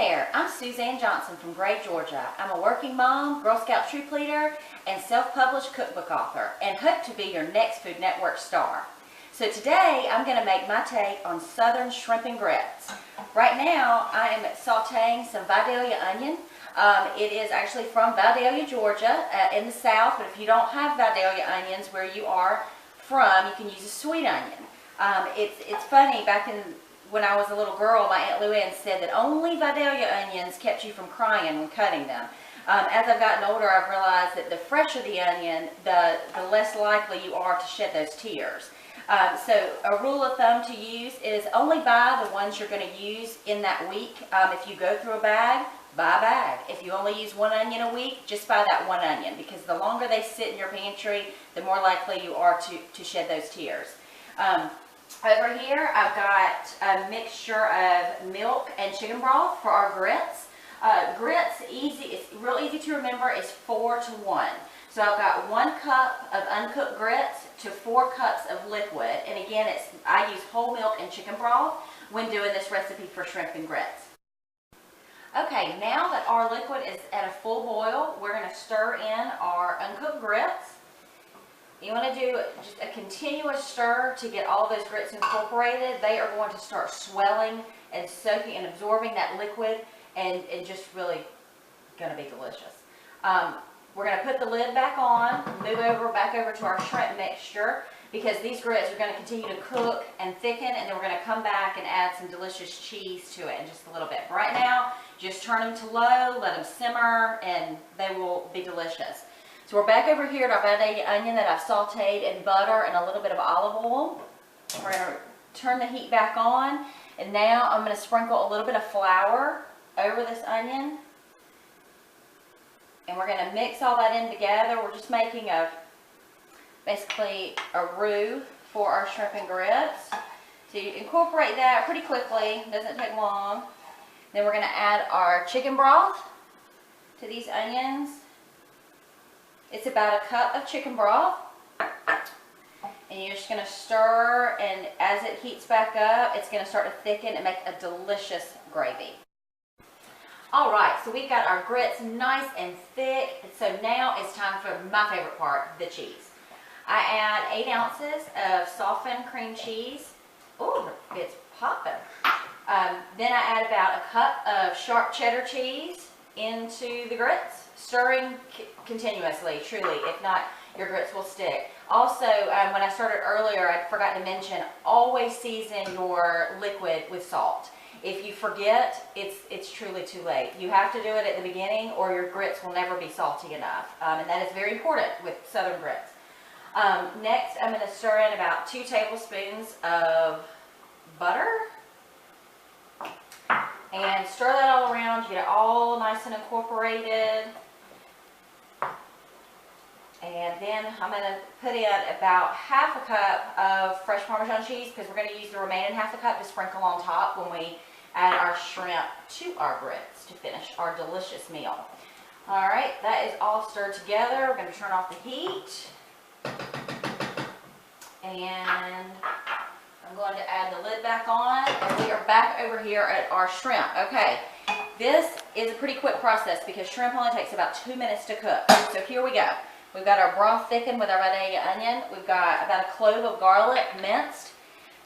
there, I'm Suzanne Johnson from Gray, Georgia. I'm a working mom, Girl Scout troop leader, and self-published cookbook author, and hope to be your next Food Network star. So today, I'm going to make my take on Southern shrimp and grits. Right now, I am sauteing some Vidalia onion. It is actually from Vidalia, Georgia, in the South, but if you don't have Vidalia onions where you are from, you can use a sweet onion. It's funny, when I was a little girl, my Aunt Luann said that only Vidalia onions kept you from crying when cutting them. As I've gotten older, I've realized that the fresher the onion, the less likely you are to shed those tears. So a rule of thumb to use is only buy the ones you're going to use in that week. If you go through a bag, buy a bag. If you only use one onion a week, just buy that one onion, because the longer they sit in your pantry, the more likely you are to shed those tears. Over here, I've got a mixture of milk and chicken broth for our grits. Grits, it's real easy to remember, is 4 to 1. So I've got 1 cup of uncooked grits to 4 cups of liquid. And again, I use whole milk and chicken broth when doing this recipe for shrimp and grits. Okay, now that our liquid is at a full boil, we're going to stir in our uncooked grits. You want to do just a continuous stir to get all those grits incorporated. They are going to start swelling and soaking and absorbing that liquid, and just really going to be delicious. We're going to put the lid back on, move back over to our shrimp mixture, because these grits are going to continue to cook and thicken, and then we're going to come back and add some delicious cheese to it in just a little bit. But right now, just turn them to low, let them simmer, and they will be delicious. So we're back over here at our Vidalia onion that I've sauteed in butter and a little bit of olive oil. We're going to turn the heat back on, and now I'm going to sprinkle a little bit of flour over this onion. And we're going to mix all that in together. We're just making basically a roux for our shrimp and grits. So you incorporate that pretty quickly, doesn't take long. Then we're going to add our chicken broth to these onions. It's about a cup of chicken broth, and you're just going to stir, and as it heats back up, it's going to start to thicken and make a delicious gravy. Alright, so we've got our grits nice and thick, so now it's time for my favorite part, the cheese. I add 8 ounces of softened cream cheese. Oh, it's popping. Then I add about a cup of sharp cheddar cheese into the grits. Stirring continuously, truly. If not, your grits will stick. Also, when I started earlier, I forgot to mention, always season your liquid with salt. If you forget, it's truly too late. You have to do it at the beginning, or your grits will never be salty enough. And that is very important with Southern grits. Next, I'm going to stir in about 2 tablespoons of butter. And stir that all around to get it all nice and incorporated. And then I'm going to put in about half a cup of fresh Parmesan cheese, because we're going to use the remaining half a cup to sprinkle on top when we add our shrimp to our grits to finish our delicious meal. Alright, that is all stirred together. We're going to turn off the heat. And I'm going to add the lid back on, and we are back over here at our shrimp. Okay, this is a pretty quick process because shrimp only takes about 2 minutes to cook. So here we go. We've got our broth thickened with our Vidalia onion. We've got about a clove of garlic minced.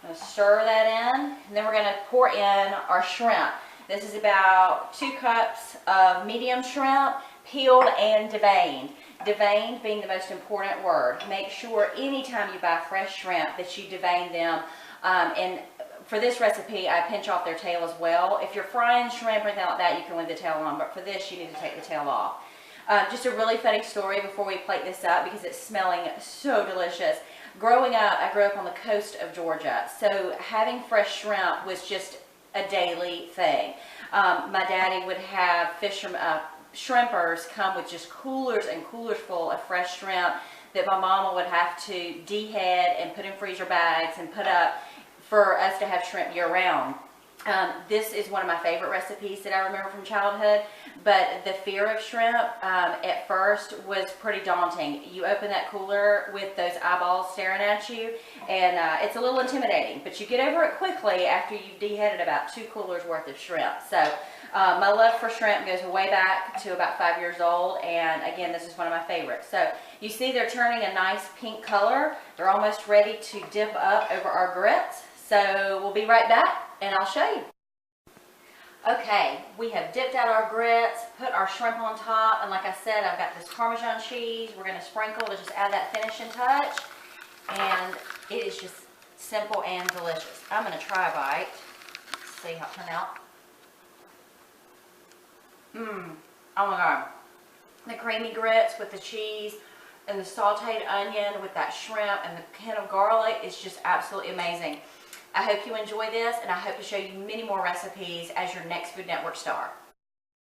I'm going to stir that in, and then we're going to pour in our shrimp. This is about 2 cups of medium shrimp, peeled and deveined. Deveined being the most important word. Make sure anytime you buy fresh shrimp that you devein them. And for this recipe, I pinch off their tail as well. If you're frying shrimp or anything like that, you can leave the tail on, but for this, you need to take the tail off. Just a really funny story before we plate this up, because it's smelling so delicious. Growing up, I grew up on the coast of Georgia, so having fresh shrimp was just a daily thing. My daddy would have shrimpers come with just coolers and coolers full of fresh shrimp that my mama would have to dehead and put in freezer bags and put up for us to have shrimp year round. This is one of my favorite recipes that I remember from childhood, but the fear of shrimp at first was pretty daunting. You open that cooler with those eyeballs staring at you, and it's a little intimidating, but you get over it quickly after you've deheaded about 2 coolers worth of shrimp. So my love for shrimp goes way back to about 5 years old, and again, this is one of my favorites. So you see they're turning a nice pink color. They're almost ready to dip up over our grits. So we'll be right back and I'll show you. Okay, we have dipped out our grits, put our shrimp on top, and like I said, I've got this Parmesan cheese. We're going to sprinkle to just add that finishing touch, and it is just simple and delicious. I'm going to try a bite, see how it turned out. Oh my God. The creamy grits with the cheese and the sauteed onion with that shrimp and the can of garlic is just absolutely amazing. I hope you enjoy this, and I hope to show you many more recipes as your next Food Network star.